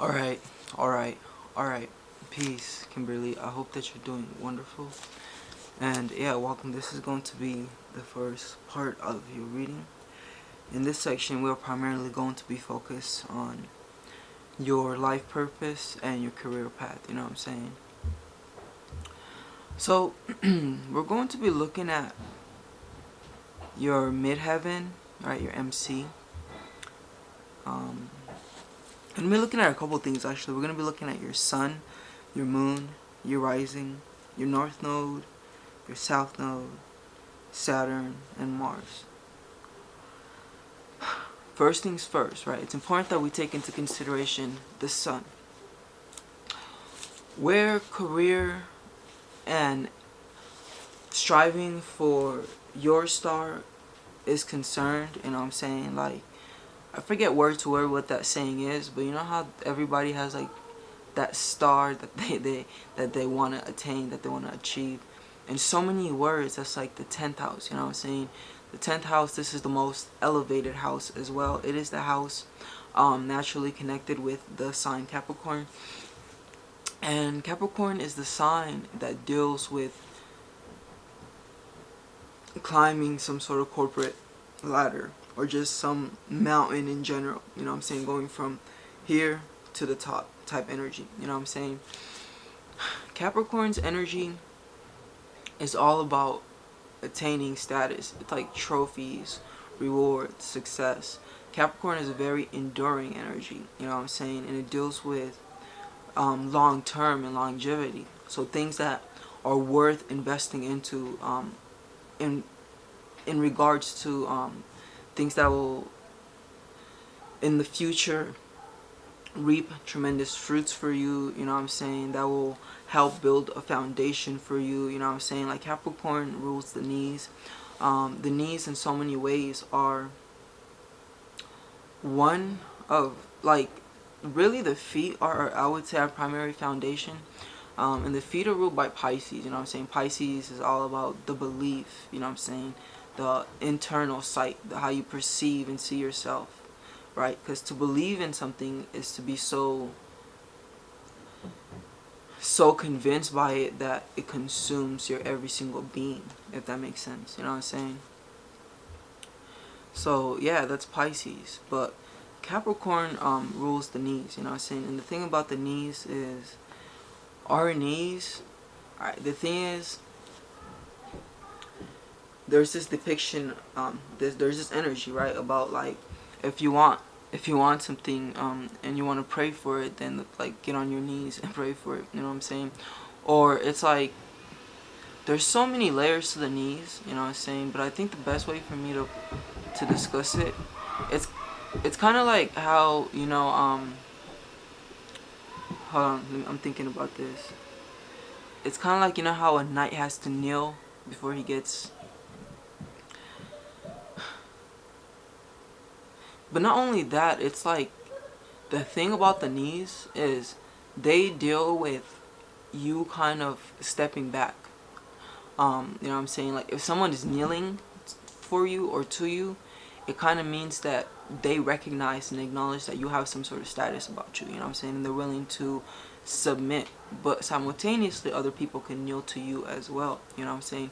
Alright, alright, alright. Peace, Kimberly. I hope that you're doing wonderful. And yeah, welcome. This is going to be the first part of your reading. In this section, we're primarily going to be focused on your life purpose and your career path. You know what I'm saying? So, we're going to be looking at your midheaven, right? Your MC. And we're looking at a couple things actually. We're going to be looking at your sun, your moon, your rising, your north node, your south node, Saturn, and Mars. First things first, right? It's important that we take into consideration the sun. Where career and striving for your star is concerned, you know what I'm saying? Like, I forget word to word what that saying is, but you know how everybody has like that star that they want to attain, that they want to achieve. In so many words, that's like the 10th house, you know what I'm saying? The 10th house, this is the most elevated house as well. It is the house naturally connected with the sign Capricorn. And Capricorn is the sign that deals with climbing some sort of corporate ladder or just some mountain in general, you know what I'm saying? Going from here to the top type energy, you know what I'm saying? Capricorn's energy is all about attaining status. It's like trophies, rewards, success. Capricorn is a very enduring energy, you know what I'm saying? And it deals with long term and longevity. So things that are worth investing into in regards to things that will in the future reap tremendous fruits for you, you know what I'm saying, that will help build a foundation for you, you know what I'm saying. Like Capricorn rules the knees. The knees in so many ways are one of, like, really the feet are, I would say, our primary foundation. And the feet are ruled by Pisces, you know what I'm saying. Pisces is all about the belief, you know what I'm saying, the internal sight, how you perceive and see yourself, right? Because to believe in something is to be so convinced by it that it consumes your every single being, if that makes sense, you know what I'm saying. So yeah, that's Pisces. But Capricorn rules the knees, you know what I'm saying. And the thing about the knees is our knees, alright, the thing is, there's this depiction, there's this energy, right, about like if you want something and you want to pray for it, then like get on your knees and pray for it, you know what I'm saying. Or it's like there's so many layers to the knees, you know what I'm saying. But I think the best way for me to discuss it, it's kind of like how, you know, hold on, I'm thinking about this. It's kind of like, you know, how a knight has to kneel before he gets. But not only that, it's like the thing about the knees is they deal with you kind of stepping back. You know what I'm saying? Like if someone is kneeling for you or to you, it kind of means that they recognize and acknowledge that you have some sort of status about you, you know what I'm saying? And they're willing to submit. But simultaneously, other people can kneel to you as well, you know what I'm saying?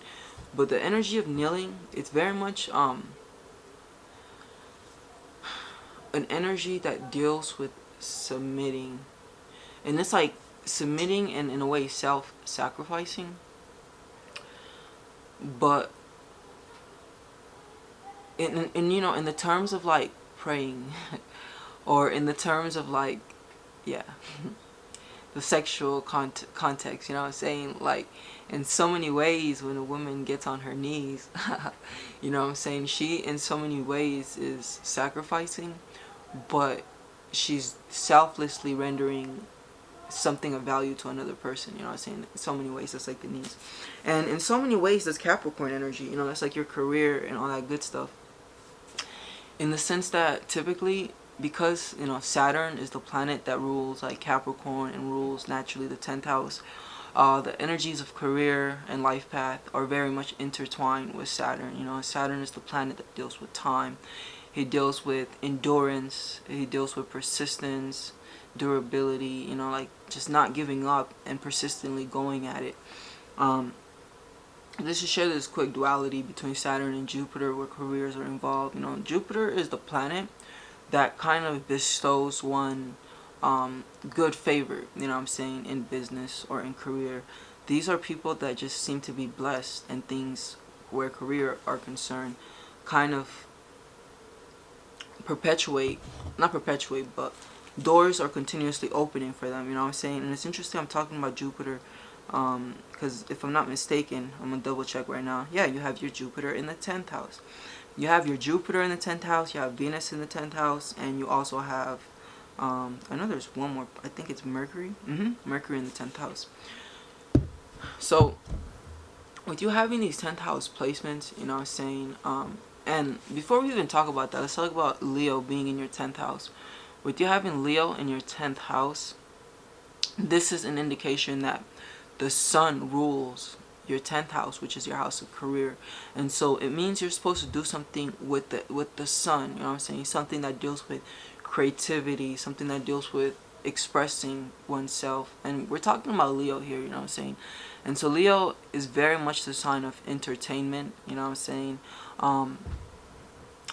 But the energy of kneeling, it's very much an energy that deals with submitting. And it's like submitting and in a way self-sacrificing. But in you know, in the terms of like praying or in the terms of like, yeah, the sexual context, you know what I'm saying? Like in so many ways when a woman gets on her knees, you know what I'm saying, she in so many ways is sacrificing, but she's selflessly rendering something of value to another person, you know what I'm saying? In so many ways, that's like the knees. And in so many ways, that's Capricorn energy, you know, that's like your career and all that good stuff. In the sense that typically, because, you know, Saturn is the planet that rules like Capricorn and rules naturally the 10th house, the energies of career and life path are very much intertwined with Saturn. You know, Saturn is the planet that deals with time. He deals with endurance. He deals with persistence, durability, you know, like just not giving up and persistently going at it. This should share this quick duality between Saturn and Jupiter where careers are involved. You know, Jupiter is the planet that kind of bestows one good favor, you know what I'm saying, in business or in career. These are people that just seem to be blessed, and things where career are concerned kind of not perpetuate, but doors are continuously opening for them, you know what I'm saying? And it's interesting I'm talking about Jupiter, because if I'm not mistaken, I'm gonna double check right now. Yeah, you have your Jupiter in the 10th house. You have your Jupiter in the 10th house, you have Venus in the 10th house, and you also have, I know there's one more, I think it's Mercury. Mercury in the 10th house. So, with you having these 10th house placements, you know what I'm saying, and before we even talk about that, let's talk about Leo being in your 10th house. With you having Leo in your 10th house, this is an indication that the sun rules your 10th house, which is your house of career. And so it means you're supposed to do something with the sun, you know what I'm saying? Something that deals with creativity, something that deals with expressing oneself. And we're talking about Leo here, you know what I'm saying? And so Leo is very much the sign of entertainment, you know what I'm saying?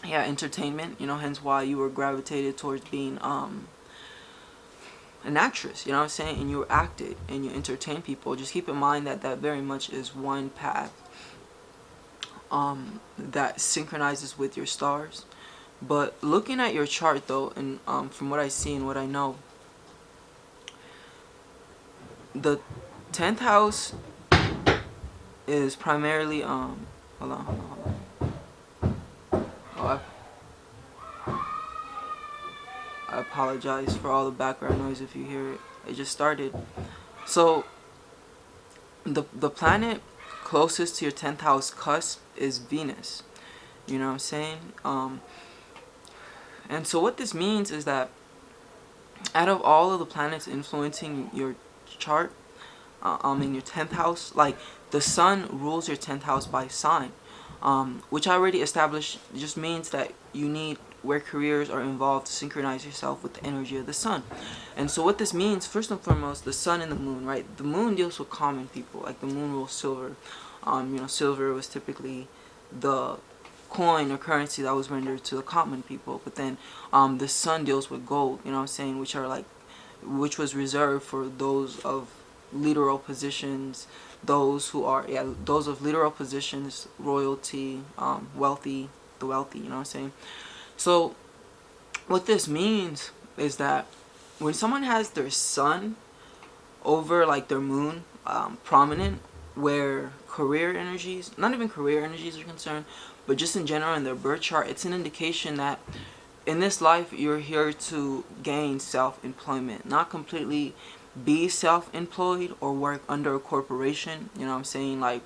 Yeah, entertainment, you know, hence why you were gravitated towards being an actress, you know what I'm saying, and you acted and you entertain people. Just keep in mind that that very much is one path that synchronizes with your stars. But looking at your chart though, and from what I see and what I know, the 10th house is primarily hold on. Oh, I apologize for all the background noise if you hear it. It just started. So the planet closest to your 10th house cusp is Venus. You know what I'm saying? And so what this means is that out of all of the planets influencing your chart, in your 10th house, like the sun rules your 10th house by sign, which I already established just means that you need, where careers are involved, to synchronize yourself with the energy of the sun. And so what this means, first and foremost, the sun and the moon, right? The moon deals with common people, like the moon rules silver. You know, silver was typically the coin or currency that was rendered to the common people, but then the sun deals with gold, you know what I'm saying, which was reserved for those of literal positions, those of literal positions, royalty, wealthy, the wealthy, you know what I'm saying. So what this means is that when someone has their sun over like their moon prominent, where career energies, not even career energies are concerned, but just in general in their birth chart, it's an indication that in this life you're here to gain self-employment, not completely be self-employed or work under a corporation, you know what I'm saying, like,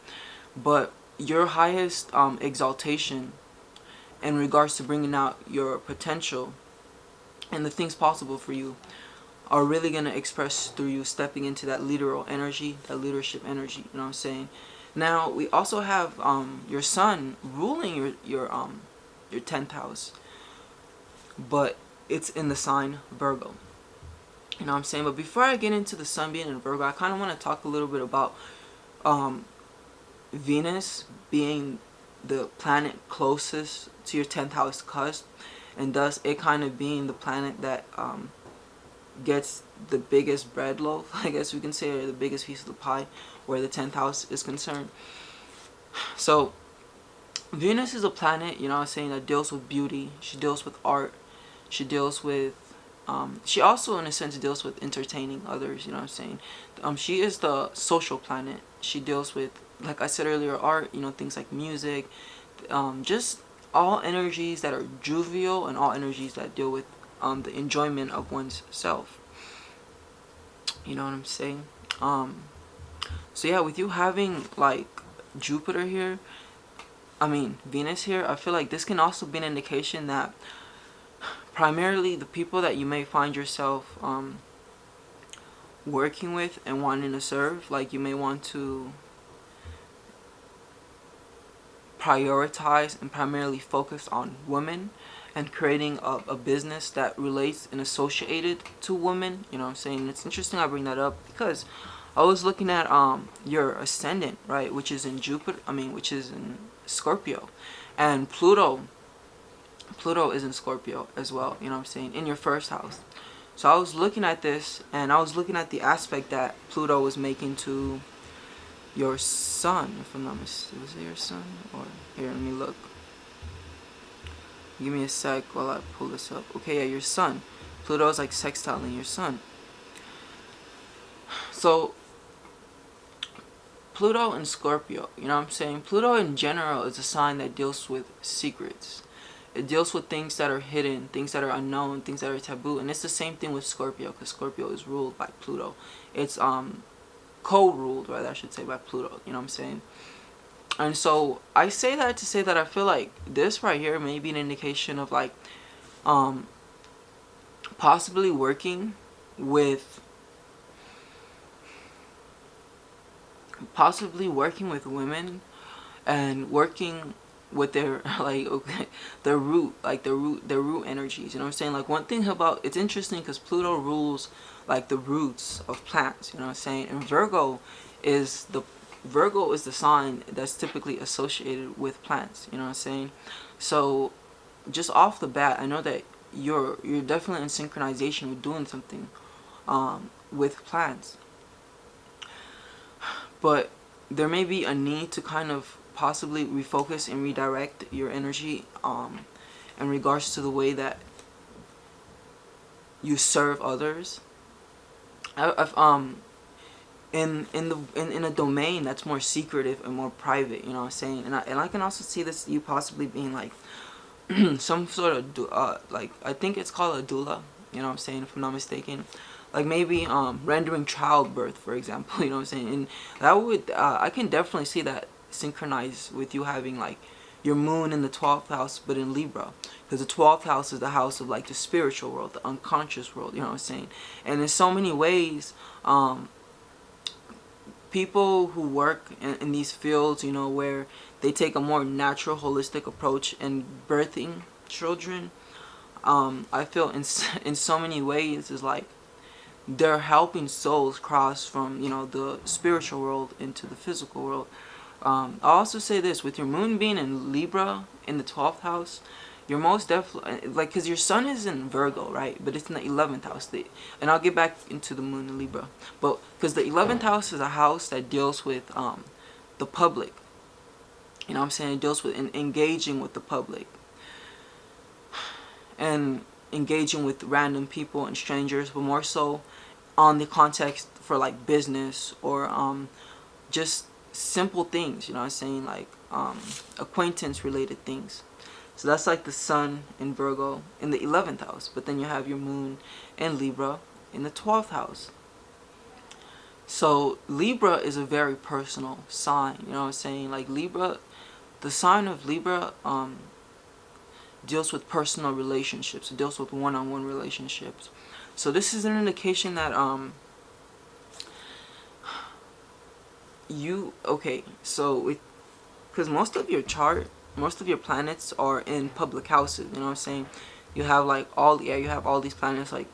but your highest exaltation in regards to bringing out your potential and the things possible for you are really going to express through you stepping into that literal energy, that leadership energy, you know what I'm saying. Now we also have your sun ruling your 10th house, but it's in the sign Virgo, you know what I'm saying. But before I get into the sun being in Virgo, I kind of want to talk a little bit about Venus being the planet closest to your 10th house cusp, and thus it kind of being the planet that gets the biggest bread loaf, I guess we can say, or the biggest piece of the pie where the 10th house is concerned. So Venus is a planet, you know what I'm saying, that deals with beauty. She deals with art. She deals with she also in a sense deals with entertaining others, you know what I'm saying. She is the social planet. She deals with, like I said earlier, art, you know, things like music, just all energies that are jovial and all energies that deal with the enjoyment of one's self. You know what I'm saying? So yeah, with you having like Jupiter here, Venus here, I feel like this can also be an indication that primarily the people that you may find yourself working with and wanting to serve, like you may want to prioritize and primarily focus on women and creating a business that relates and associated to women. You know what I'm saying? It's interesting I bring that up because I was looking at your ascendant, right, which is in Jupiter, which is in Scorpio. And Pluto is in Scorpio as well, you know what I'm saying, in your first house. So I was looking at this, and I was looking at the aspect that Pluto was making to your sun, if I'm not mistaken. Was it your sun? Or, here, let me look. Give me a sec while I pull this up. Okay, yeah, your sun. Pluto is like sextiling your sun. So, Pluto and Scorpio, you know what I'm saying? Pluto in general is a sign that deals with secrets. It deals with things that are hidden, things that are unknown, things that are taboo. And it's the same thing with Scorpio, because Scorpio is ruled by Pluto. It's co-ruled, rather, I should say, by Pluto, you know what I'm saying? And so I say that to say that I feel like this right here may be an indication of like possibly working with women and working with their like okay, their root energies, you know what I'm saying? Like, one thing about it's interesting because Pluto rules like the roots of plants, you know what I'm saying? And is the Virgo is the sign that's typically associated with plants, you know what I'm saying? So just off the bat, I know that you're definitely in synchronization with doing something with plants, but there may be a need to kind of possibly refocus and redirect your energy in regards to the way that you serve others. I've in a domain that's more secretive and more private, you know what I'm saying? And I can also see this you possibly being like some sort of like, I think it's called a doula, you know what I'm saying, if I'm not mistaken. Like maybe rendering childbirth, for example, you know what I'm saying? And that would I can definitely see that synchronize with you having like your moon in the 12th house, but in Libra, because the 12th house is the house of like the spiritual world, the unconscious world, you know what I'm saying? And in so many ways, people who work in these fields, you know, where they take a more natural, holistic approach in birthing children, I feel in so many ways is like they're helping souls cross from, you know, the spiritual world into the physical world. I'll also say this, with your moon being in Libra in the 12th house, you're most definitely, like, because your sun is in Virgo, right? But it's in the 11th house. And I'll get back into the moon in Libra. But because the 11th house is a house that deals with the public. You know what I'm saying? It deals with engaging with the public. And engaging with random people and strangers, but more so on the context for like business or just simple things, you know what I'm saying, like acquaintance related things. So that's like the sun in Virgo in the 11th house, but then you have your moon in Libra in the 12th house. So Libra is a very personal sign, you know what I'm saying? Like Libra, the sign of Libra deals with personal relationships. It deals with one-on-one relationships. So this is an indication that because most of your chart, most of your planets are in public houses, you know what I'm saying? You have like you have all these planets like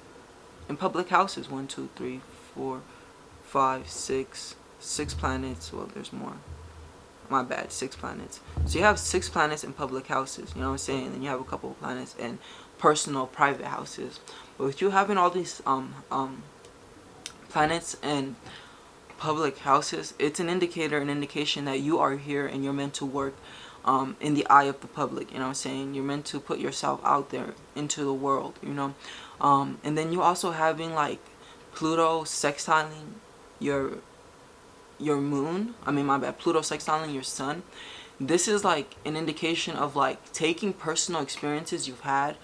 in public houses. 1, 2, 3, 4, 5, 6 planets. Well, there's more, my bad, 6 planets. So you have 6 planets in public houses, you know what I'm saying? And then you have a couple of planets in personal private houses. But with you having all these planets in public houses, it's an indication that you are here and you're meant to work in the eye of the public, you know what I'm saying? You're meant to put yourself out there into the world, you know? And then you also having like Pluto sextiling your moon, Pluto sextiling your sun. This is like an indication of like taking personal experiences you've had.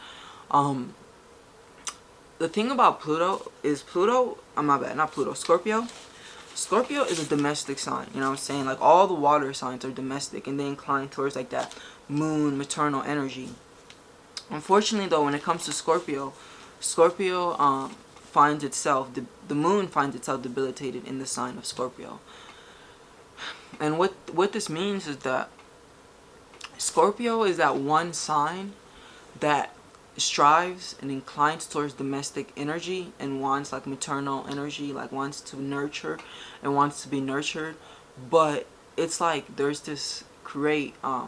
The thing about Pluto is Scorpio. Scorpio is a domestic sign, you know what I'm saying? Like all the water signs are domestic and they incline towards like that moon maternal energy. Unfortunately though, when it comes to Scorpio finds itself, the moon finds itself debilitated in the sign of Scorpio. And what this means is that Scorpio is that one sign that strives and inclines towards domestic energy and wants like maternal energy, like wants to nurture and wants to be nurtured. But it's like there's this great I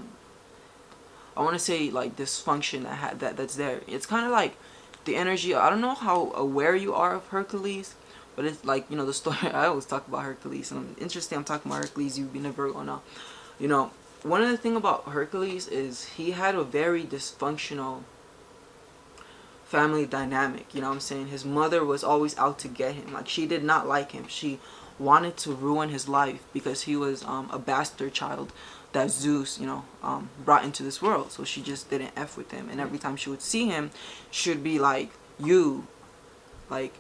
want to say like dysfunction that's there. It's kind of like the energy. I don't know how aware you are of Hercules, but it's like, the story. I always talk about Hercules, and I'm interesting. I'm talking about Hercules. You've been a Virgo now. You know, one of the thing about Hercules is he had a very dysfunctional family dynamic. You know what I'm saying? His mother was always out to get him. Like, she did not like him. She wanted to ruin his life because he was a bastard child that Zeus, brought into this world. So she just didn't F with him. And every time she would see him, she would be like, like,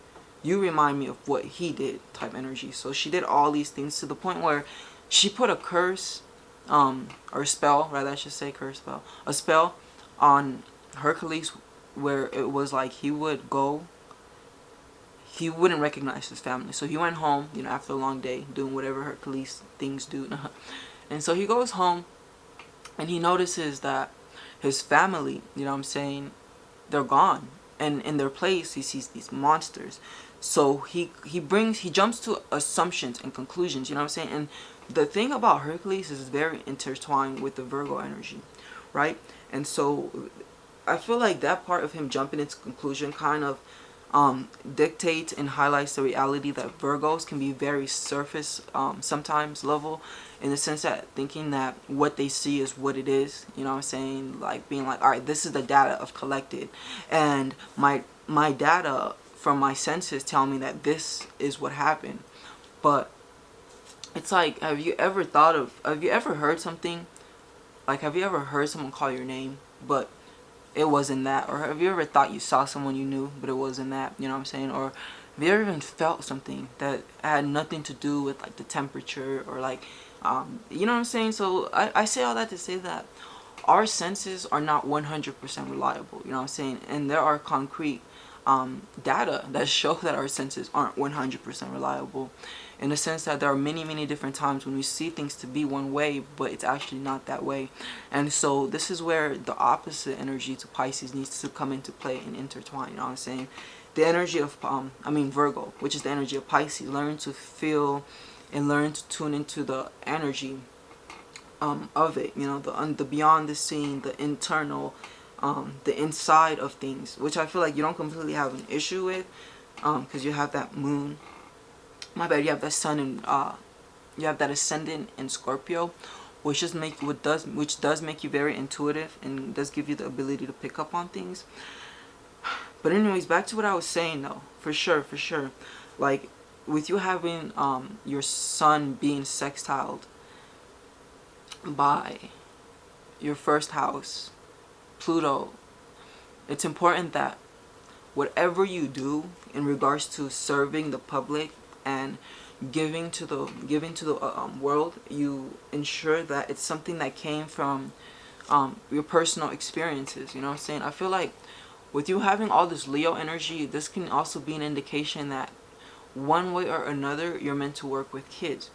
you remind me of what he did type energy. So she did all these things to the point where she put a curse, or spell, rather I should say curse spell, a spell on Hercules, where it was like he wouldn't recognize his family. So he went home, after a long day doing whatever Hercules things do. And so he goes home and he notices that his family, they're gone. And in their place he sees these monsters. So he jumps to assumptions and conclusions, And the thing about Hercules is very intertwined with the Virgo energy, right? And so I feel like that part of him jumping into conclusion kind of dictates and highlights the reality that Virgos can be very surface, sometimes level, in the sense that thinking that what they see is what it is. Like being like, all right, this is the data I've collected, and my data from my senses tell me that this is what happened. But it's like, have you ever heard something, like, have you ever heard someone call your name but it wasn't that? Or have you ever thought you saw someone you knew but it wasn't that? Or have you ever even felt something that had nothing to do with like the temperature, or like So I say all that to say that our senses are not 100% reliable, and there are concrete data that show that our senses aren't 100% reliable, in the sense that there are many different times when we see things to be one way but it's actually not that way. And so this is where the opposite energy to Pisces needs to come into play and intertwine. The energy of Virgo, which is the energy of Pisces, learn to feel and learn to tune into the energy of it, the beyond the scene, the internal, the inside of things, which I feel like you don't completely have an issue with, because you have that moon, you have that sun, and you have that ascendant in Scorpio, which does make you very intuitive and does give you the ability to pick up on things. But anyways, back to what I was saying though, for sure, like with you having your sun being sextiled by your first house, Pluto, it's important that whatever you do in regards to serving the public and giving to the world, you ensure that it's something that came from your personal experiences. I feel like with you having all this Leo energy, this can also be an indication that one way or another you're meant to work with kids.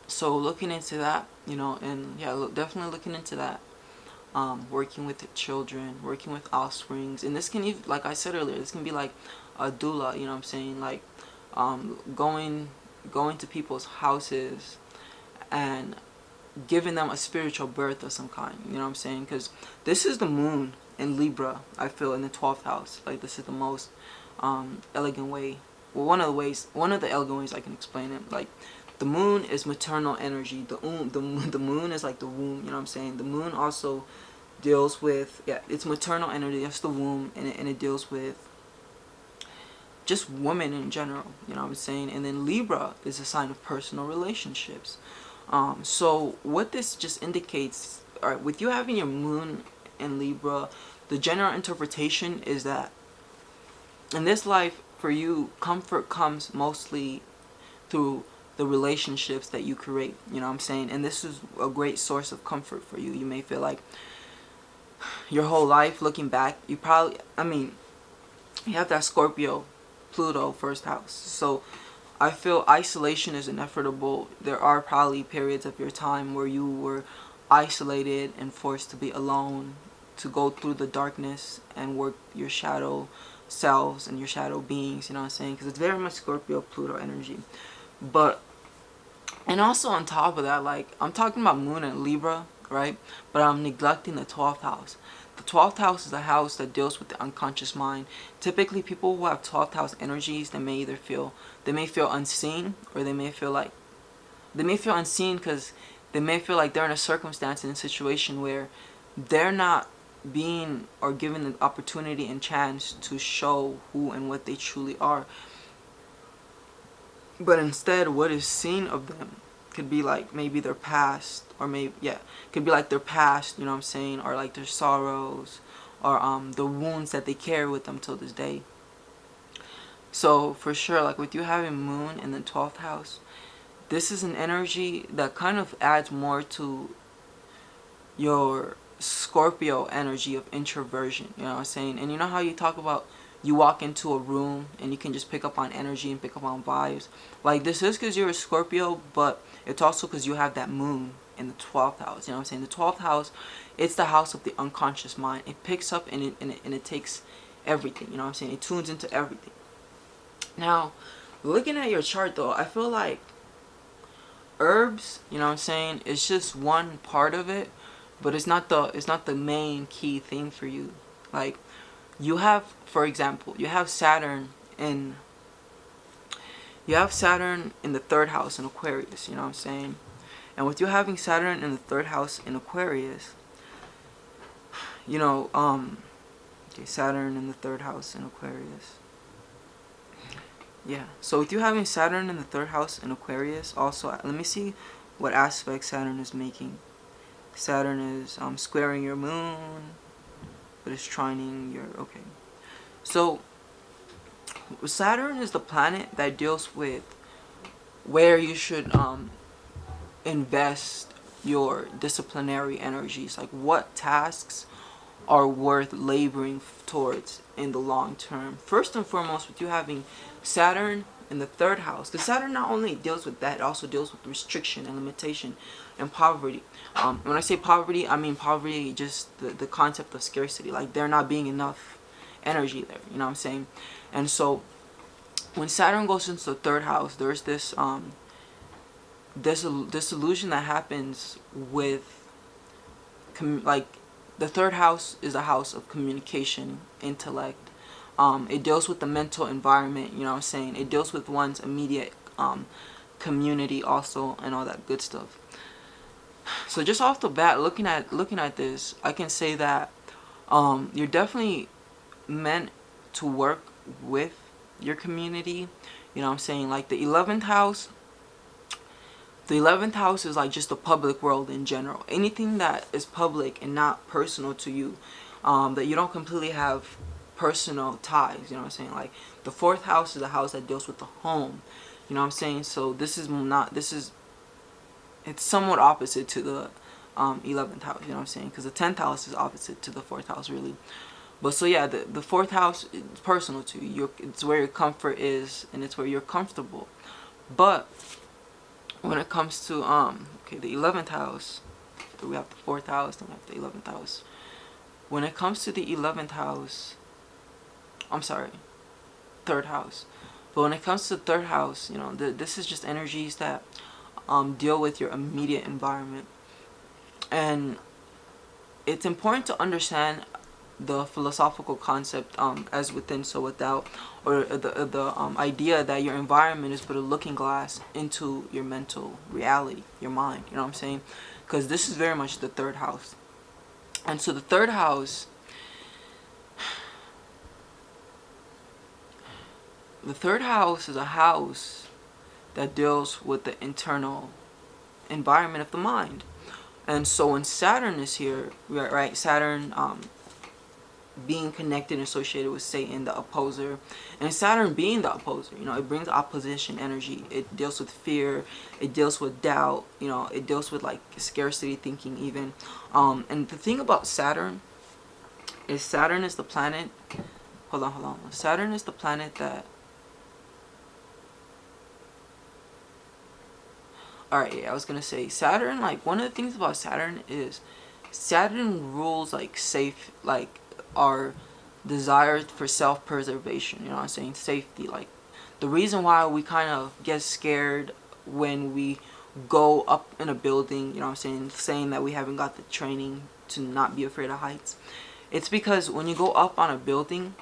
So looking into that, and yeah, definitely looking into that. Working with the children, working with offsprings, and this can even, like I said earlier, this can be like a doula, like going to people's houses and giving them a spiritual birth of some kind, because this is the moon in Libra, I feel, in the 12th house. Like, this is the most elegant way, well, one of the elegant ways I can explain it. Like, the moon is maternal energy. The moon is like the womb, The moon also deals with, it's maternal energy. That's the womb, and it deals with just women in general, And then Libra is a sign of personal relationships. So what this just indicates, all right, with you having your moon in Libra, the general interpretation is that in this life, for you, comfort comes mostly through the relationships that you create, And this is a great source of comfort for you. You may feel like your whole life, looking back, you probably, you have that Scorpio, Pluto, first house. So I feel isolation is inevitable. There are probably periods of your time where you were isolated and forced to be alone, to go through the darkness and work your shadow selves and your shadow beings, you know what I'm saying? Because it's very much Scorpio Pluto energy. But, and also on top of that, like, I'm talking about Moon and Libra, right? But I'm neglecting the 12th house. The 12th house is a house that deals with the unconscious mind. Typically, people who have 12th house energies, they may feel unseen, or they may feel unseen because they may feel like they're in a circumstance, in a situation where they're not being or given the opportunity and chance to show who and what they truly are. But instead, what is seen of them could be like maybe their past, or maybe, yeah, could be like their past, you know what I'm saying, or like their sorrows, or the wounds that they carry with them till this day. So for sure, like with you having Moon in the 12th house, this is an energy that kind of adds more to your Scorpio energy of introversion, you know what I'm saying? And you know how you talk about you walk into a room and you can just pick up on energy and pick up on vibes? Like, this is because you're a Scorpio, but it's also because you have that Moon in the 12th house, you know what I'm saying? The 12th house, it's the house of the unconscious mind. It picks up and it takes everything, you know what I'm saying? It tunes into everything. Now, looking at your chart though, I feel like herbs, you know what I'm saying, it's just one part of it, but it's not the main key thing for you. Like, you have, for example, you have Saturn in the 3rd house in Aquarius, you know what I'm saying? And with you having Saturn in the 3rd house in Aquarius, you know, okay, Saturn in the 3rd house in Aquarius. Yeah, so with you having Saturn in the 3rd house in Aquarius, also, let me see what aspect Saturn is making. Saturn is squaring your moon, but it's trining your, okay. So, Saturn is the planet that deals with where you should invest your disciplinary energies. Like, what tasks are worth laboring towards in the long term. First and foremost, with you having Saturn in the 3rd house, because Saturn not only deals with that, it also deals with restriction and limitation and poverty. When I say poverty, I mean poverty, just the concept of scarcity, like there not being enough energy there, you know what I'm saying? And so when Saturn goes into the 3rd house, there's this illusion that happens with like, the 3rd house is a house of communication, intellect. It deals with the mental environment, you know what I'm saying? It deals with one's immediate community also, and all that good stuff. So just off the bat, looking at this, I can say that you're definitely meant to work with your community, you know what I'm saying? Like, the 11th house is like just the public world in general. Anything that is public and not personal to you, that you don't completely have personal ties, you know what I'm saying? Like, the 4th house is a house that deals with the home, you know what I'm saying? So it's somewhat opposite to the 11th house, you know what I'm saying? Because the 10th house is opposite to the 4th house, really. But so yeah, the 4th house is personal to you. It's where your comfort is, and it's where you're comfortable. But when it comes to okay, the 11th house, we have the 4th house, then we have the 11th house. When it comes to the 11th house, I'm sorry, 3rd house. But when it comes to the 3rd house, you know, this is just energies that deal with your immediate environment. And it's important to understand the philosophical concept as within, so without, or the idea that your environment is but a looking glass into your mental reality, your mind, you know what I'm saying? Because this is very much the 3rd house. And so the 3rd house, is a house that deals with the internal environment of the mind. And so when Saturn is here, right, Saturn being connected and associated with Satan, the opposer, and Saturn being the opposer, you know, it brings opposition energy. It deals with fear, it deals with doubt, you know, it deals with like scarcity thinking even. And the thing about Saturn is Saturn is the planet, hold on, Saturn is the planet that, alright, yeah, I was gonna say Saturn, like, one of the things about Saturn is Saturn rules like our desire for self-preservation, you know what I'm saying, safety. Like the reason why we kind of get scared when we go up in a building, you know what I'm saying that we haven't got the training to not be afraid of heights. It's because when you go up on a building,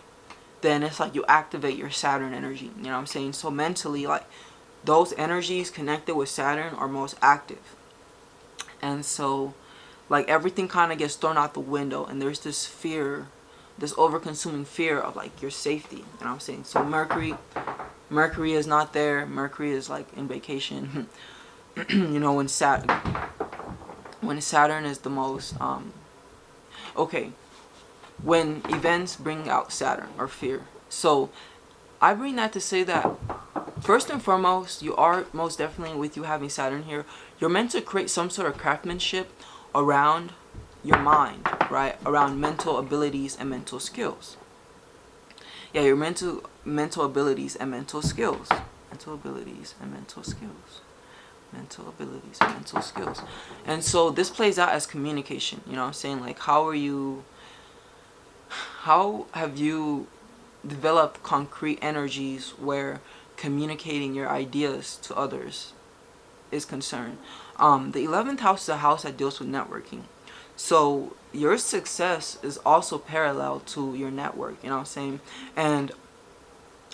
then it's like you activate your Saturn energy, you know what I'm saying? So mentally, like those energies connected with Saturn are most active. And so like everything kind of gets thrown out the window, and there's this fear, this over-consuming fear of like your safety, you know what I'm saying? So Mercury is not there. Mercury is like in vacation. You know, when Saturn is the most okay, when events bring out Saturn or fear. So I bring that to say that first and foremost, you are most definitely, with you having Saturn here, you're meant to create some sort of craftsmanship around your mind, right? Around mental abilities and mental skills. Yeah, your mental abilities and mental skills. Mental abilities and mental skills. Mental abilities and mental skills. And so this plays out as communication, you know what I'm saying? Like how have you developed concrete energies where communicating your ideas to others is concerned? The 11th house is a house that deals with networking. So your success is also parallel to your network, you know what I'm saying? And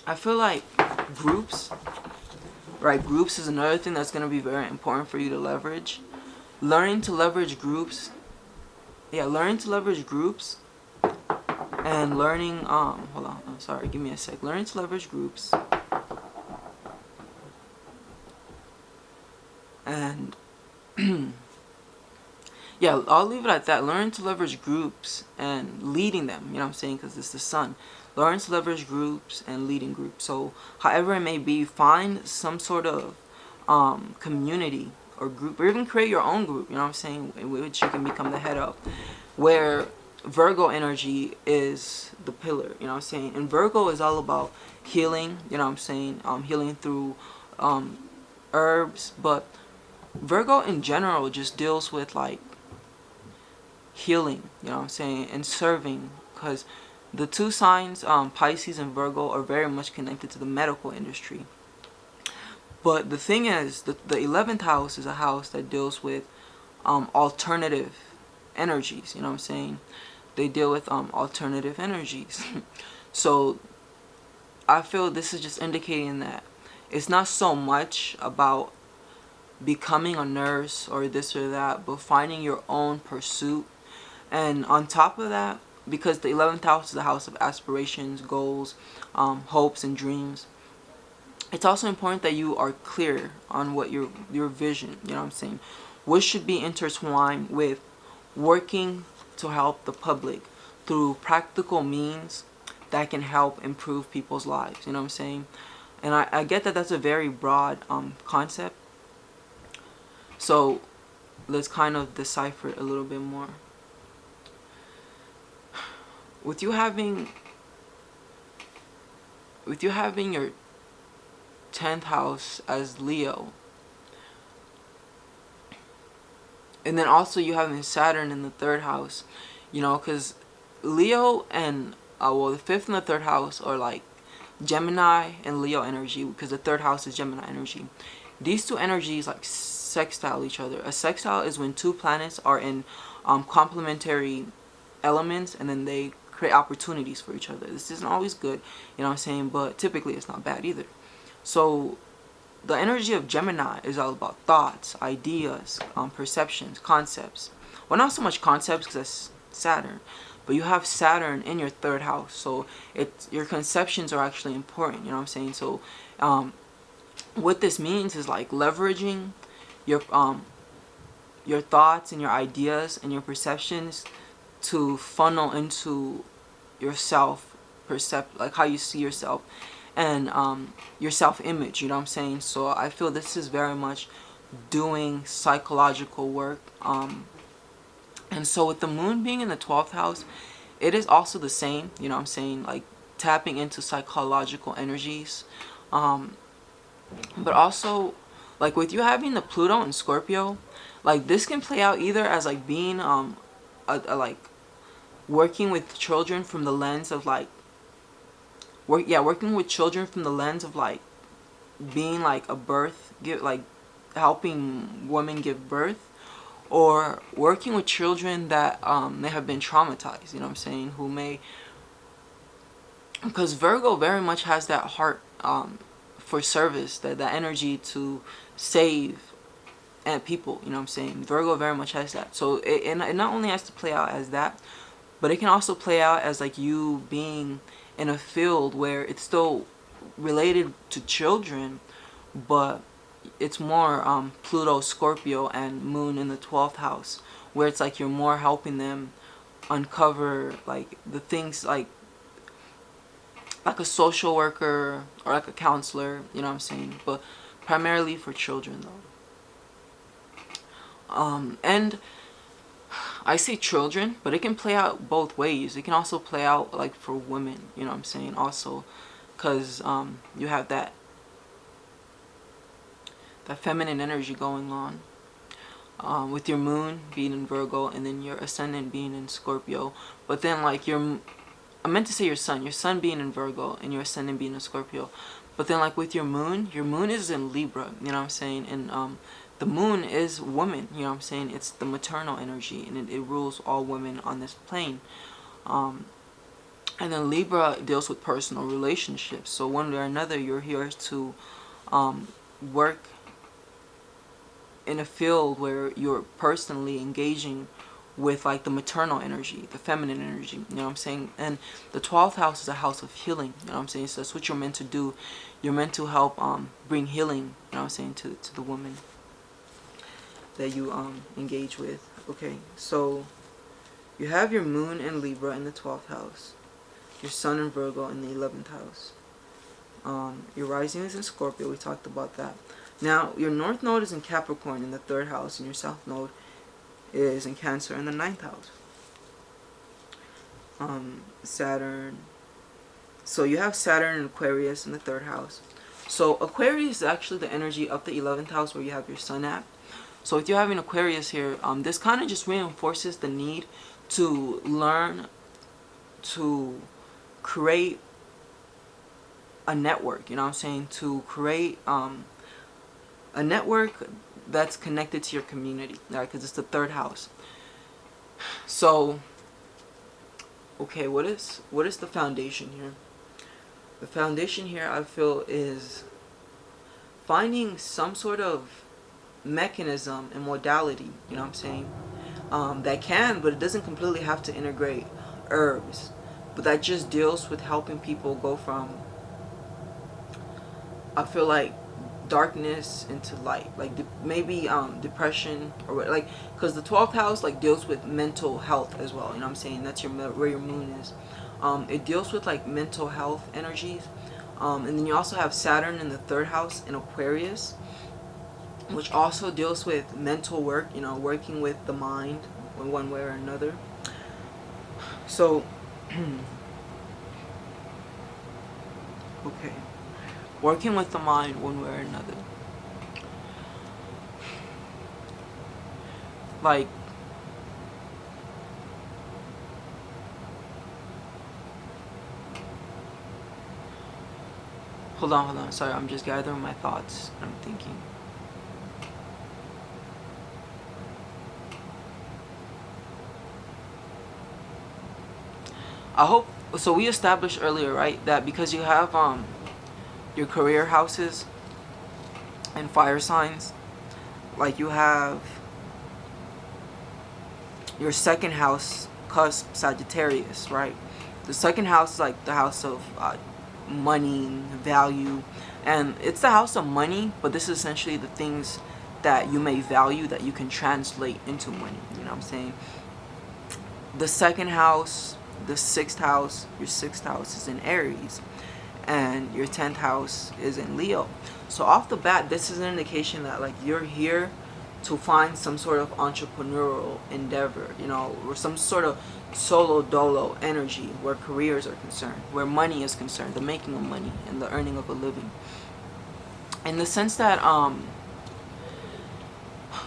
I feel like groups, right? Groups is another thing that's going to be very important for you to leverage. Learning to leverage groups. Yeah, learning to leverage groups and learning, hold on, I'm sorry, give me a sec. Learning to leverage groups and yeah, I'll leave it at that. Learn to leverage groups and leading them, you know what I'm saying, because it's the sun. Learn to leverage groups and leading groups. So however it may be, find some sort of community or group, or even create your own group, you know what I'm saying, in which you can become the head of, where Virgo energy is the pillar, you know what I'm saying. And Virgo is all about healing, you know what I'm saying, healing through herbs, but Virgo in general just deals with like healing, you know what I'm saying, and serving, because the two signs, Pisces and Virgo, are very much connected to the medical industry. But the thing is, the 11th house is a house that deals with alternative energies, you know what I'm saying. They deal with alternative energies. So I feel this is just indicating that it's not so much about becoming a nurse or this or that, but finding your own pursuit. And on top of that, because the 11th house is the house of aspirations, goals, hopes, and dreams, it's also important that you are clear on what your vision, you know what I'm saying, what should be intertwined with working to help the public through practical means that can help improve people's lives, you know what I'm saying. And I get that that's a very broad concept, so let's kind of decipher it a little bit more. With you having your 10th house as Leo, and then also you having Saturn in the 3rd house, you know, because Leo and well, the 5th and the 3rd house are like Gemini and Leo energy, because the 3rd house is Gemini energy. These two energies like sextile each other. A sextile is when two planets are in complementary elements, and then they create opportunities for each other. This isn't always good, you know what I'm saying, but typically it's not bad either. So the energy of Gemini is all about thoughts, ideas, perceptions, concepts. Well, not so much concepts because that's Saturn, but you have Saturn in your 3rd house, so your conceptions are actually important, you know what I'm saying. So what this means is like leveraging your thoughts and your ideas and your perceptions to funnel into yourself, like how you see yourself, and your self-image, you know what I'm saying. So I feel this is very much doing psychological work, and so with the moon being in the 12th house, it is also the same, you know what I'm saying, like tapping into psychological energies, but also like with you having the Pluto in Scorpio, like this can play out either as like being like working with children from the lens of like working with children from the lens of like being like a birth, give like helping women give birth, or working with children that may have been traumatized, you know what I'm saying, who may, because Virgo very much has that heart for service, that energy to save and people, you know what I'm saying. Virgo very much has that. So it not only has to play out as that, but it can also play out as like you being in a field where it's still related to children, but it's more Pluto, Scorpio, and Moon in the 12th house, where it's like you're more helping them uncover like the things like a social worker or like a counselor, you know what I'm saying, but primarily for children though. And I say children, but it can play out both ways. It can also play out like for women, you know what I'm saying, also, because you have that feminine energy going on with your moon being in Virgo and then your ascendant being in Scorpio. But then like I meant to say your sun being in Virgo and your ascendant being in Scorpio. But then like with your moon is in Libra, you know what I'm saying? And the moon is woman, you know what I'm saying? It's the maternal energy, and it rules all women on this plane. And then Libra deals with personal relationships. So one way or another, you're here to work in a field where you're personally engaging with like the maternal energy, the feminine energy, you know what I'm saying? And the 12th house is a house of healing, you know what I'm saying? So that's what you're meant to do. You're meant to help bring healing, you know what I'm saying, to the woman that you engage with. Okay, so you have your moon in Libra in the 12th house, your sun in Virgo in the 11th house. Your rising is in Scorpio, we talked about that. Now, your north node is in Capricorn in the 3rd house, and your south node is in Cancer in the 9th house. Saturn. So you have Saturn and Aquarius in the 3rd house. So Aquarius is actually the energy of the 11th house where you have your sun at. So if you're having Aquarius here, this kind of just reinforces the need to learn to create a network, you know what I'm saying? To create a network that's connected to your community, right? Because it's the 3rd house. So, okay, what is the foundation here? The foundation here, I feel, is finding some sort of mechanism and modality, you know what I'm saying, that can, but it doesn't completely have to integrate herbs, but that just deals with helping people go from, I feel like, darkness into light, like maybe depression or like, because the 12th house like deals with mental health as well, you know what I'm saying? That's where your moon is. It deals with like mental health energies, and then you also have Saturn in the 3rd house in Aquarius, which also deals with mental work, you know, working with the mind in one way or another. So okay, working with the mind one way or another. Like, hold on, sorry, I'm just gathering my thoughts and I'm thinking. I hope, so we established earlier, right, that because you have your career houses and fire signs, like you have your 2nd house cusp Sagittarius, right? The 2nd house is like the house of money, value, and it's the house of money, but this is essentially the things that you may value that you can translate into money, you know what I'm saying? The 2nd house, the 6th house, your 6th house is in Aries, and your 10th house is in Leo. So off the bat, this is an indication that like you're here to find some sort of entrepreneurial endeavor, you know, or some sort of solo dolo energy where careers are concerned, where money is concerned, the making of money and the earning of a living. In the sense that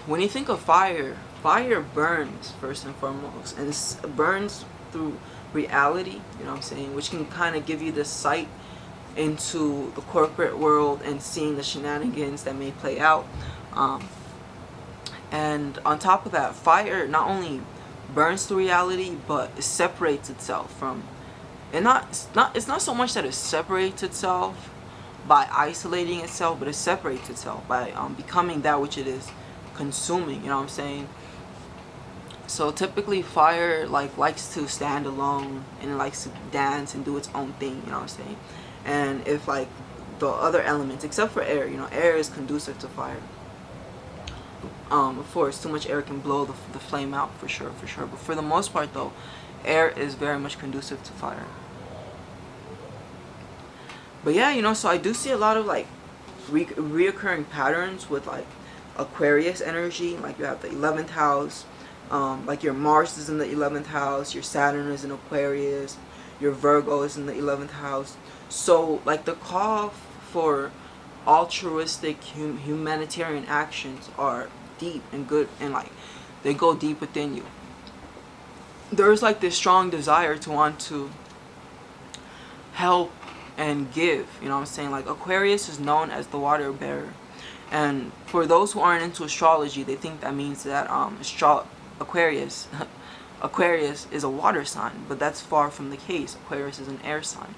when you think of fire, fire burns first and foremost, and it burns through reality, you know what I'm saying, which can kind of give you the sight into the corporate world and seeing the shenanigans that may play out. And on top of that, fire not only burns through reality, but it separates itself from, and it's not so much that it separates itself by isolating itself, but it separates itself by becoming that which it is consuming, you know what I'm saying. So typically fire likes to stand alone, and it likes to dance and do its own thing, you know what I'm saying. And if like the other elements, except for air, you know, air is conducive to fire. Of course, too much air can blow the flame out, for sure. But for the most part, though, air is very much conducive to fire. But yeah, you know, so I do see a lot of like reoccurring patterns with like Aquarius energy. Like you have the 11th house, like your Mars is in the 11th house, your Saturn is in Aquarius, your Virgo is in the 11th house. So like the call for altruistic humanitarian actions are deep and good, and like they go deep within you. There's like this strong desire to want to help and give, you know what I'm saying. Like Aquarius is known as the water bearer, and for those who aren't into astrology, they think that means that Aquarius Aquarius is a water sign, but that's far from the case. Aquarius is an air sign.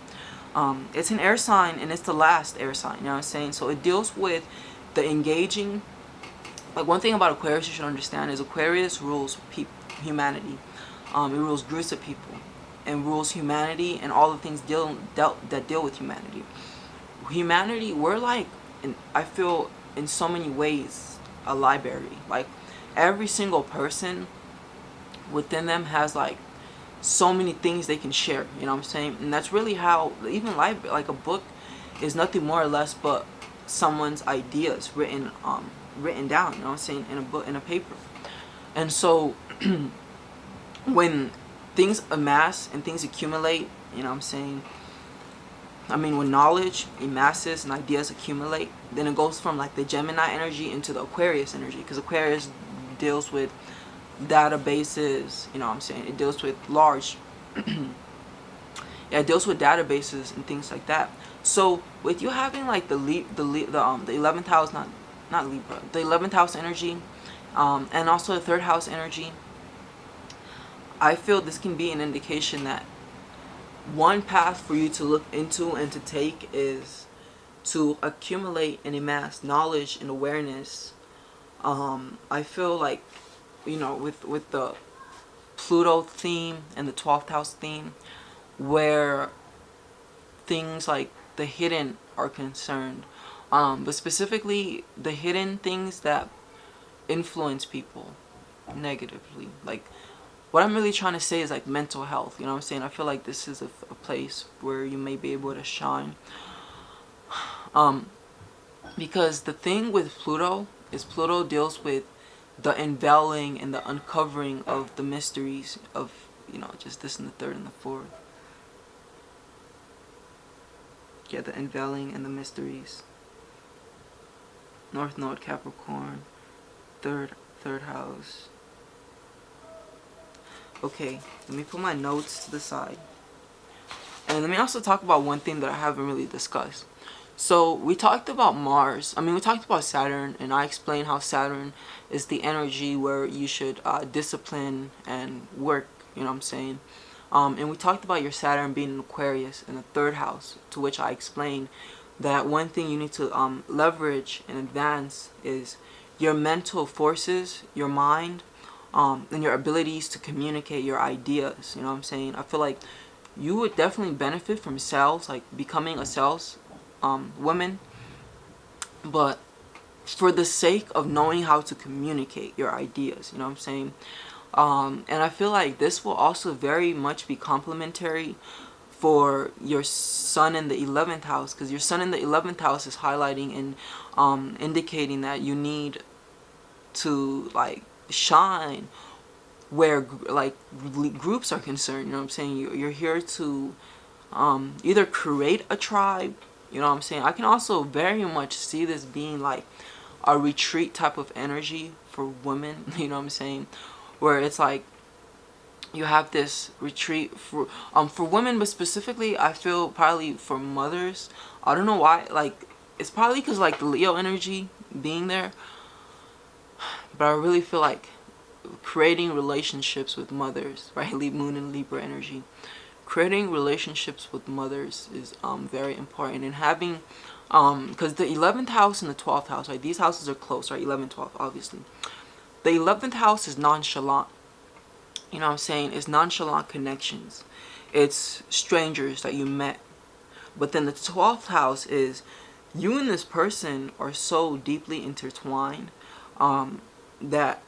It's an air sign, and it's the last air sign, you know what I'm saying. So it deals with the engaging. Like one thing about Aquarius you should understand is Aquarius rules humanity. It rules groups of people and rules humanity and all the things that deal with humanity. Humanity, we're like, I feel in so many ways, a library. Like every single person within them has like so many things they can share, you know what I'm saying. And that's really how even life, like a book is nothing more or less but someone's ideas written down, you know what I'm saying, in a book, in a paper. And so when things amass and things accumulate, you know what I'm saying, I mean, when knowledge amasses and ideas accumulate, then it goes from like the Gemini energy into the Aquarius energy, because Aquarius deals with databases, you know what I'm saying. It deals with large yeah, it deals with databases and things like that. So with you having like the 11th house, not Libra, the 11th house energy, and also the 3rd house energy, I feel this can be an indication that one path for you to look into and to take is to accumulate and amass knowledge and awareness. I feel like, you know, with the Pluto theme and the 12th house theme, where things like the hidden are concerned, but specifically the hidden things that influence people negatively. Like what I'm really trying to say is like mental health, you know what I'm saying. I feel like this is a place where you may be able to shine, because the thing with Pluto is Pluto deals with the unveiling and the uncovering of the mysteries of, you know, just this and the 3rd and the 4th. Yeah, the unveiling and the mysteries. North Node, Capricorn, third house. Okay, let me put my notes to the side. And let me also talk about one thing that I haven't really discussed. So we talked about Mars. I mean, we talked about Saturn, and I explained how Saturn is the energy where you should discipline and work, you know what I'm saying. And we talked about your Saturn being in Aquarius in the 3rd house, to which I explained that one thing you need to leverage and advance is your mental forces, your mind, and your abilities to communicate your ideas, you know what I'm saying. I feel like you would definitely benefit from sales, like becoming a sales woman, but for the sake of knowing how to communicate your ideas, you know what I'm saying. And I feel like this will also very much be complementary for your sun in the 11th house, because your sun in the 11th house is highlighting and indicating that you need to like shine where like groups are concerned, you know what I'm saying. You're here to either create a tribe, you know what I'm saying. I can also very much see this being like a retreat type of energy for women. You know what I'm saying? Where it's like you have this retreat for women, but specifically I feel probably for mothers. I don't know why. Like, it's probably because like the Leo energy being there, but I really feel like creating relationships with mothers, right? Moon and Libra energy. Creating relationships with mothers is very important, and having because the 11th house and the 12th house, right? These houses are close, right? 11, 12, obviously. The 11th house is nonchalant. You know what I'm saying? It's nonchalant connections. It's strangers that you met. But then the 12th house is you and this person are so deeply intertwined that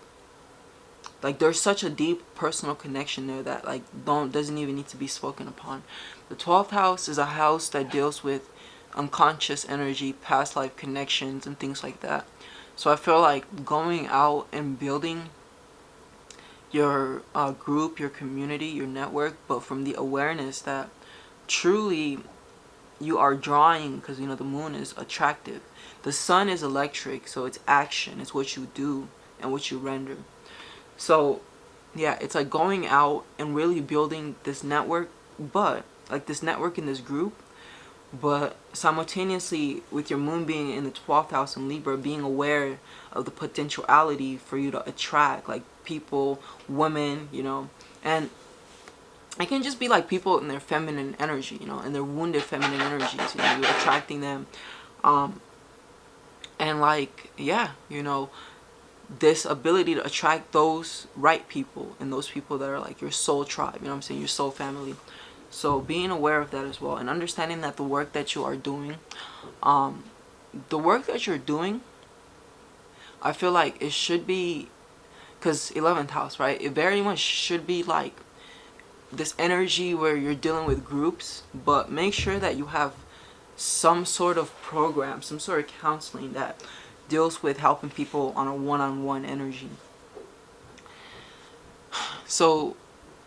like there's such a deep personal connection there that like doesn't even need to be spoken upon. The 12th house is a house that deals with unconscious energy, past life connections, and things like that. So I feel like going out and building your group, your community, your network, but from the awareness that truly you are drawing, because you know the moon is attractive. The sun is electric, so it's action. It's what you do and what you render. So yeah, it's like going out and really building this network, but like this network in this group, but simultaneously with your moon being in the 12th house in Libra, being aware of the potentiality for you to attract like people, women, you know, and it can just be like people in their feminine energy, you know, in their wounded feminine energies, you know, you're attracting them, and like, yeah, you know, this ability to attract those right people and those people that are like your soul tribe, you know what I'm saying, your soul family. So being aware of that as well, and understanding that the work that you are doing, I feel like it should be, because 11th house, right? It very much should be like this energy where you're dealing with groups, but make sure that you have some sort of program, some sort of counseling that deals with helping people on a one-on-one energy. So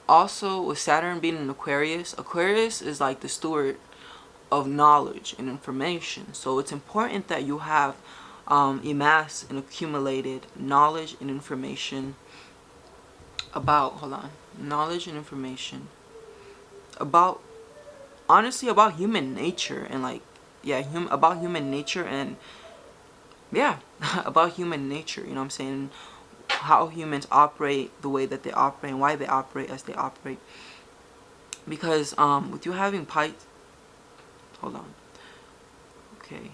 also with Saturn being in Aquarius, Aquarius is like the steward of knowledge and information. So it's important that you have amassed and accumulated knowledge and information about, knowledge and information about, honestly, about human nature, and like, yeah, about human nature, and yeah, about human nature, you know what I'm saying, how humans operate the way that they operate and why they operate as they operate. Because with you having okay,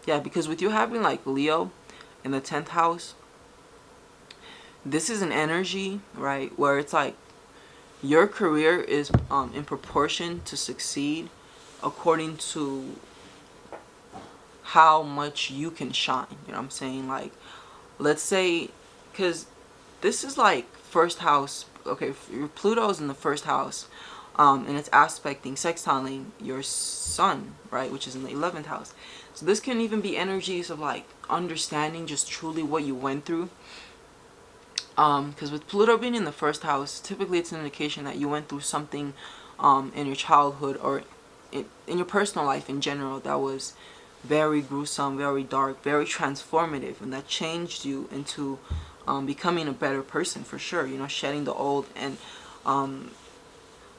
yeah, because with you having like Leo in the 10th house, this is an energy, right, where it's like your career is in proportion to succeed according to how much you can shine, you know what I'm saying. Like, let's say, because this is like first house, okay, your Pluto's in the first house, and it's aspecting, sextiling your sun, right, which is in the 11th house. So this can even be energies of like understanding just truly what you went through, because with Pluto being in the first house, typically it's an indication that you went through something in your childhood or in your personal life in general that was very gruesome, very dark, very transformative, and that changed you into becoming a better person for sure, you know, shedding the old and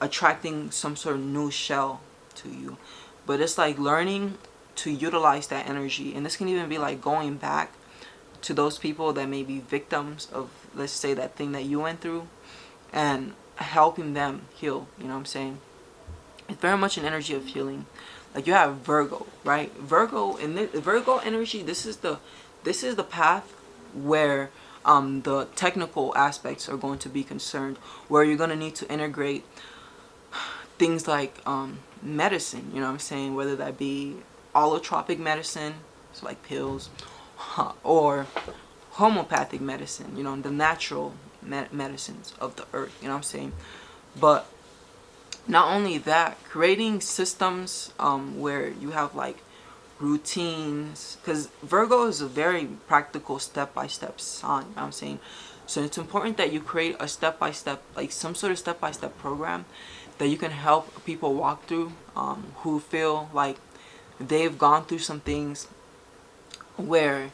attracting some sort of new shell to you. But it's like learning to utilize that energy, and this can even be like going back to those people that may be victims of, let's say, that thing that you went through, and helping them heal, you know what I'm saying. It's very much an energy of healing. Like you have Virgo, right? Virgo, in the Virgo energy, this is the path where the technical aspects are going to be concerned, where you're going to need to integrate things like medicine, you know what I'm saying, whether that be allotropic medicine, so like pills, or homeopathic medicine, you know, the natural medicines of the earth, you know what I'm saying. But not only that, creating systems where you have like routines, because Virgo is a very practical step-by-step sign, you know what I'm saying. So it's important that you create a step-by-step, like some sort of step-by-step program that you can help people walk through, who feel like they've gone through some things, where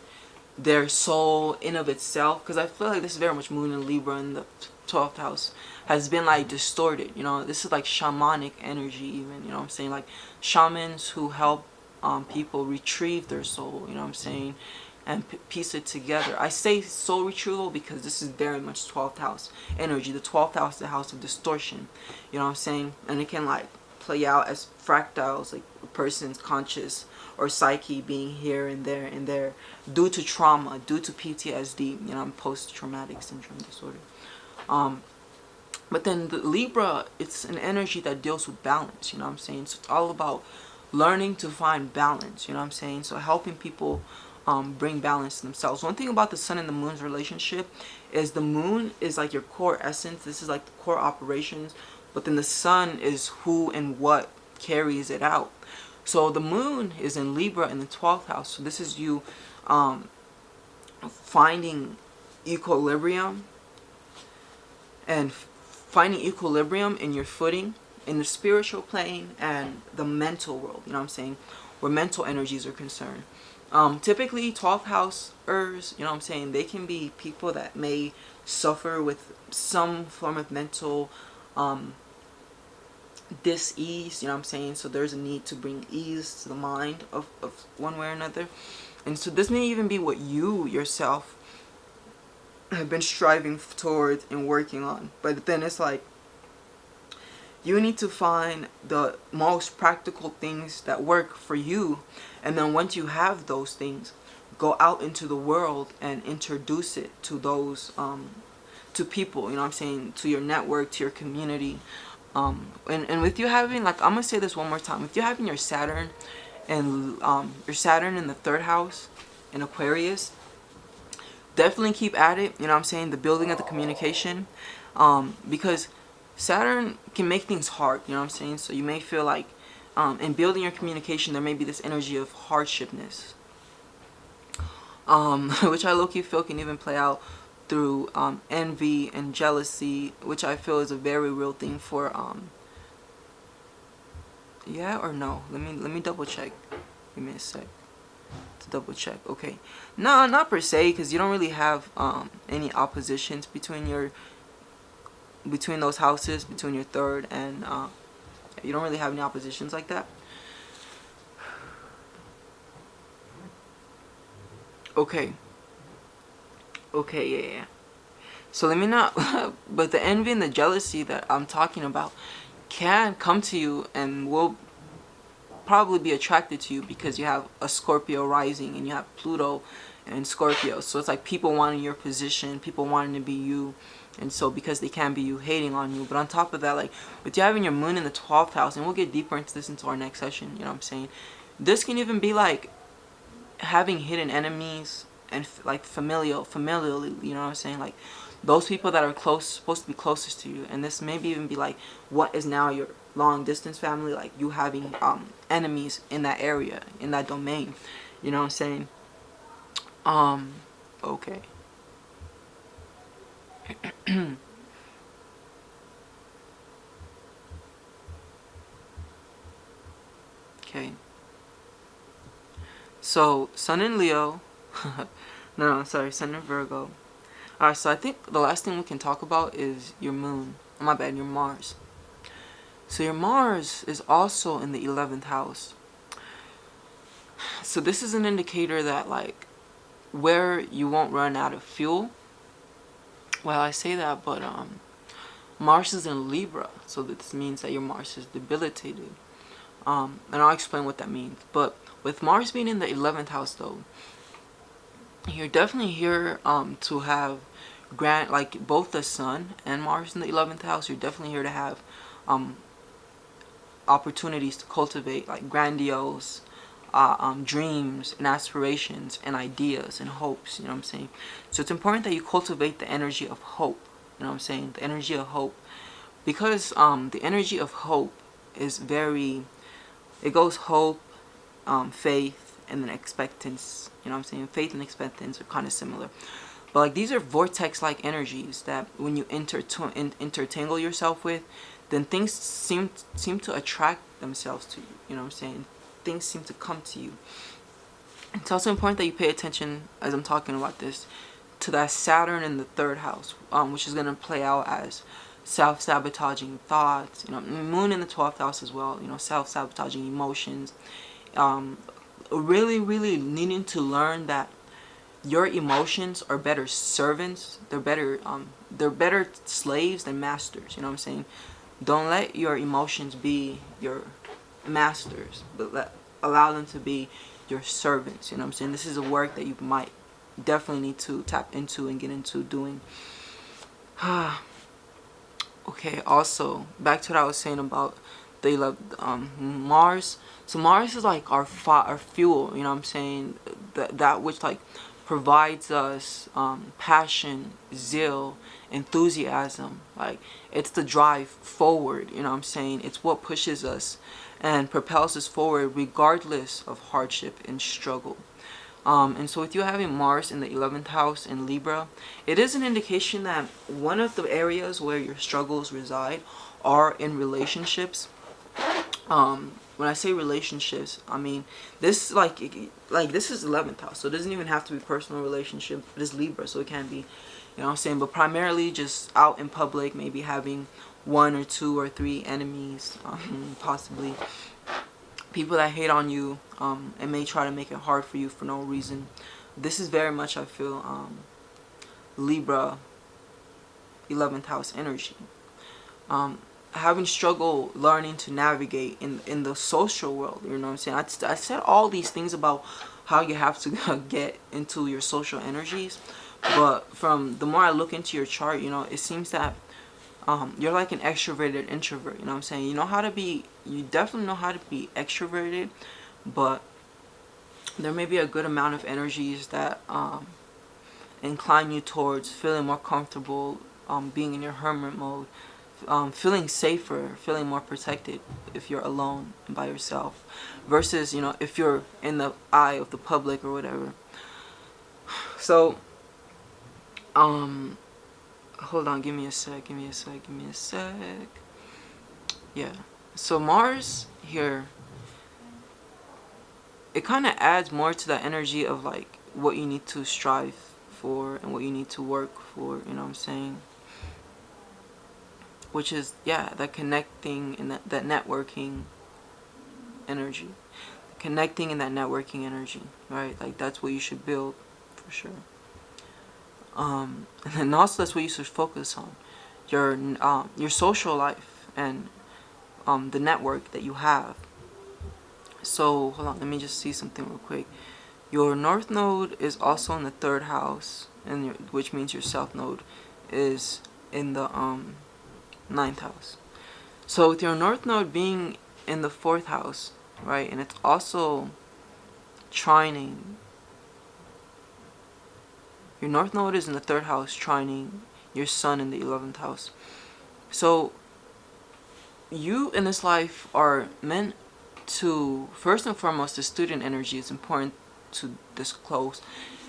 their soul in of itself, because I feel like this is very much Moon in Libra in the 12th house, has been like distorted. You know, this is like shamanic energy even, you know what I'm saying? Like shamans who help people retrieve their soul, you know what I'm saying, and piece it together. I say soul retrieval because this is very much 12th house energy. The 12th house is the house of distortion, you know what I'm saying? And it can like play out as fractals, like a person's conscious or psyche being here and there due to trauma, due to PTSD, you know, post-traumatic syndrome disorder. But then the Libra, it's an energy that deals with balance, you know what I'm saying? So it's all about learning to find balance, you know what I'm saying? So helping people bring balance to themselves. One thing about the sun and the moon's relationship is the moon is like your core essence. This is like the core operations. But then the sun is who and what carries it out. So the moon is in Libra in the 12th house. So this is you finding equilibrium and finding equilibrium in your footing in the spiritual plane and the mental world, you know what I'm saying, where mental energies are concerned. Typically 12th housers, you know what I'm saying, they can be people that may suffer with some form of mental dis-ease, you know what I'm saying? So there's a need to bring ease to the mind of one way or another. And so this may even be what you yourself have been striving towards and working on. But then it's like you need to find the most practical things that work for you, and then once you have those things, go out into the world and introduce it to those to people, you know what I'm saying, to your network, to your community. And with you having, like, I'm gonna say this one more time, with you having your Saturn and your Saturn in the 3rd house in Aquarius, definitely keep at it, you know what I'm saying, the building of the communication, because Saturn can make things hard, you know what I'm saying. So you may feel like in building your communication there may be this energy of hardshipness, which I low-key feel can even play out through envy and jealousy, which I feel is a very real thing for yeah or no, let me double check, give me a sec to double check. Okay, no, not per se, because you don't really have any oppositions between those houses, between your 3rd and you don't really have any oppositions like that. Okay, yeah. So let me not but the envy and the jealousy that I'm talking about can come to you and will probably be attracted to you because you have a Scorpio rising and you have Pluto and Scorpio. So it's like people wanting your position, people wanting to be you, and so because they can't be you, hating on you. But on top of that, like with you having your moon in the 12th house, and we'll get deeper into this into our next session, you know what I'm saying, this can even be like having hidden enemies and like familially, you know what I'm saying, like those people that are supposed to be closest to you. And this maybe even be like what is now your long distance family, like you having enemies in that area, in that domain, you know what I'm saying. Okay. Okay, so Sun in Leo no, sorry, Sun in Virgo. Alright, so I think the last thing we can talk about is your moon. Oh, my bad, your Mars. So your Mars is also in the 11th house. So this is an indicator that like where you won't run out of fuel. Well, I say that, but Mars is in Libra, so this means that your Mars is debilitated. And I'll explain what that means. But with Mars being in the 11th house though, you're definitely here to have like both the Sun and Mars in the 11th house. You're definitely here to have opportunities to cultivate like grandiose dreams and aspirations and ideas and hopes, you know what I'm saying. So it's important that you cultivate the energy of hope, you know what I'm saying, the energy of hope, because the energy of hope is it goes hope, faith, and then expectance, you know what I'm saying. Faith and expectance are kind of similar, but like these are vortex like energies that when you intertangle yourself with, then things seem to attract themselves to you, you know what I'm saying. Things seem to come to you. It's also important that you pay attention, as I'm talking about this, to that Saturn in the third house, which is going to play out as self-sabotaging thoughts. Moon in the 12th house as well. Self-sabotaging emotions. Really, really needing to learn that your emotions are better servants. They're better slaves than masters. You know what I'm saying? Don't let your emotions be your masters, but allow them to be your servants. You know what I'm saying? This is a work that you might definitely need to tap into and get into doing. Okay, also back to what I was saying about Mars. So Mars is like our fuel. You know what I'm saying? That which like provides us passion, zeal, enthusiasm. Like, it's the drive forward. You know what I'm saying? It's what pushes us and propels us forward regardless of hardship and struggle. And so with you having Mars in the 11th house in Libra, it is an indication that one of the areas where your struggles reside are in relationships. When I say relationships, I mean this like this is 11th house, so it doesn't even have to be personal relationship. It is Libra, so it can be, you know what I'm saying, but primarily just out in public, maybe having one or two or three enemies, possibly people that hate on you, and may try to make it hard for you for no reason. This is very much, I feel, Libra 11th house energy. Having struggle learning to navigate in the social world. You know what I'm saying? I said all these things about how you have to get into your social energies, but from the more I look into your chart, it seems that you're like an extroverted introvert. You know what I'm saying? You definitely know how to be extroverted, but there may be a good amount of energies that incline you towards feeling more comfortable, being in your hermit mode, feeling safer, feeling more protected if you're alone and by yourself, versus if you're in the eye of the public or whatever. So hold on, give me a sec. Yeah, so Mars here, it kind of adds more to that energy of like what you need to strive for and what you need to work for, you know what I'm saying? Which is, yeah, that connecting and that networking energy. Connecting in that networking energy, right? Like, that's what you should build, for sure. And then also that's what you should focus on. Your social life and the network that you have. So, hold on, let me just see something real quick. Your North Node is also in the 3rd house, which means your South Node is in the 9th house. So with your North Node being in the 4th house, right, and it's also trining. Your North Node is in the 3rd house, trining your Sun in the 11th house. So you in this life are meant to, first and foremost, the student energy is important to disclose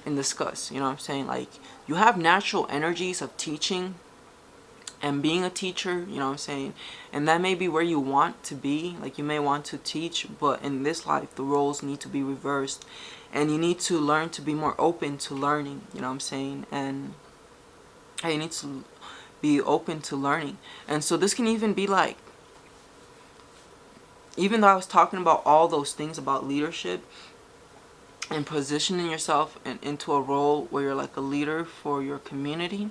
and discuss. You know what I'm saying? Like, you have natural energies of teaching and being a teacher, you know what I'm saying? And that may be where you want to be. Like, you may want to teach, but in this life, the roles need to be reversed. And you need to learn to be more open to learning, you know what I'm saying? And you need to be open to learning. And so this can even be like, even though I was talking about all those things about leadership and positioning yourself into a role where you're like a leader for your community,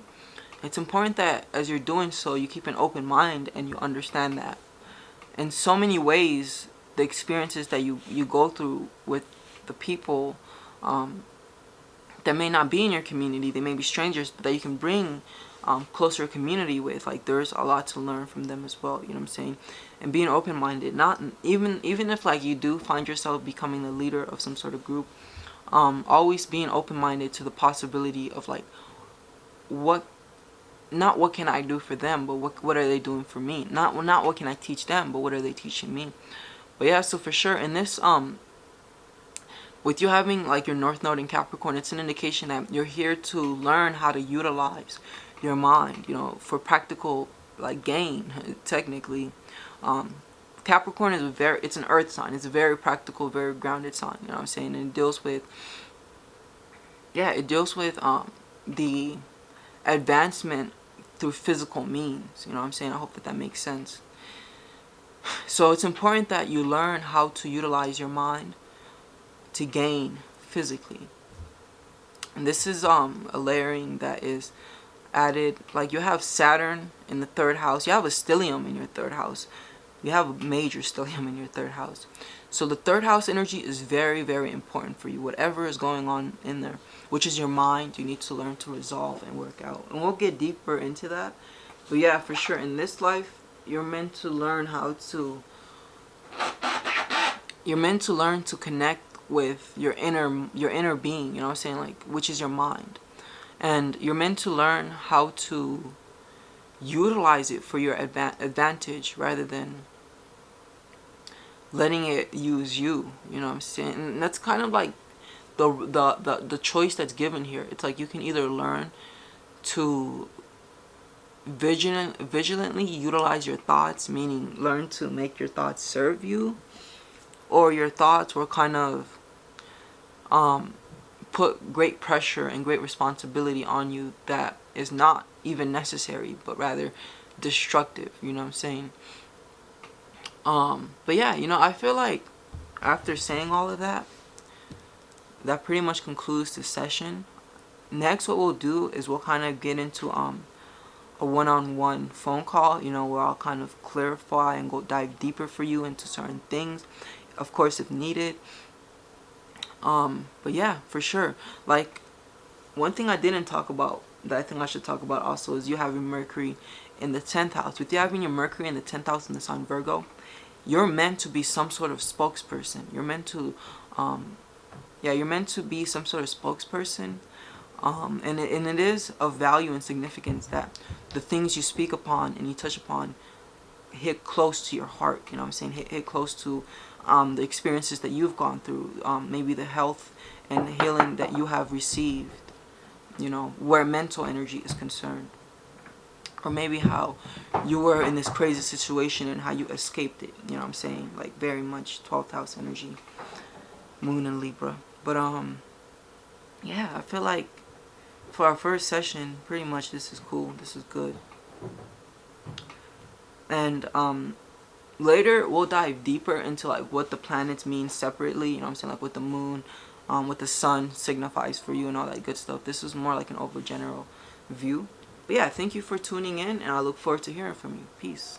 it's important that as you're doing so, you keep an open mind and you understand that in so many ways, the experiences that you go through with the people that may not be in your community, they may be strangers, but that you can bring closer community with, like, there's a lot to learn from them as well, you know what I'm saying? And being open-minded, not even if like you do find yourself becoming the leader of some sort of group, always being open-minded to the possibility of like, not what can I do for them, but what are they doing for me? Not what can I teach them, but what are they teaching me? But yeah, so for sure, in this with you having like your North Node in Capricorn, it's an indication that you're here to learn how to utilize your mind, for practical like gain, technically, Capricorn is it's an earth sign. It's a very practical, very grounded sign. You know what I'm saying? And it deals with, yeah, it deals with the advancement through physical means. You know what I'm saying? I hope that that makes sense. So it's important that you learn how to utilize your mind to gain physically. And this is a layering that is added. Like, you have Saturn in the 3rd house. You have a stellium in your 3rd house. You have a major stellium in your 3rd house. So the 3rd house energy is very, very important for you. Whatever is going on in there, which is your mind, you need to learn to resolve and work out. And we'll get deeper into that. But yeah, for sure, in this life, you're meant to learn how to, you're meant to learn to connect with your inner being, you know what I'm saying, like, which is your mind. And you're meant to learn how to utilize it for your advantage rather than letting it use you, you know what I'm saying? And that's kind of like the choice that's given here. It's like you can either learn to vigilantly utilize your thoughts, meaning learn to make your thoughts serve you, or your thoughts will kind of put great pressure and great responsibility on you that is not even necessary, but rather destructive, you know what I'm saying? But yeah, you know, I feel like after saying all of that, that pretty much concludes the session. Next, what we'll do is we'll kind of get into a one-on-one phone call, you know, where I'll kind of clarify and go dive deeper for you into certain things, of course, if needed. But yeah, for sure. Like, one thing I didn't talk about that I think I should talk about also is you having Mercury in the 10th house. With you having your Mercury in the 10th house in the sign Virgo, you're meant to be some sort of spokesperson. You're meant to, you're meant to be some sort of spokesperson. And it is of value and significance that the things you speak upon and you touch upon hit close to your heart. You know what I'm saying? Hit close to the experiences that you've gone through, maybe the health and the healing that you have received, you know, where mental energy is concerned. Or maybe how you were in this crazy situation and how you escaped it. You know what I'm saying? Like, very much 12th house energy, Moon and Libra. But yeah, I feel like for our first session, pretty much this is cool. This is good. And later we'll dive deeper into like what the planets mean separately. You know what I'm saying? Like what the moon, what the sun signifies for you and all that good stuff. This is more like an over general view. But yeah, thank you for tuning in, and I look forward to hearing from you. Peace.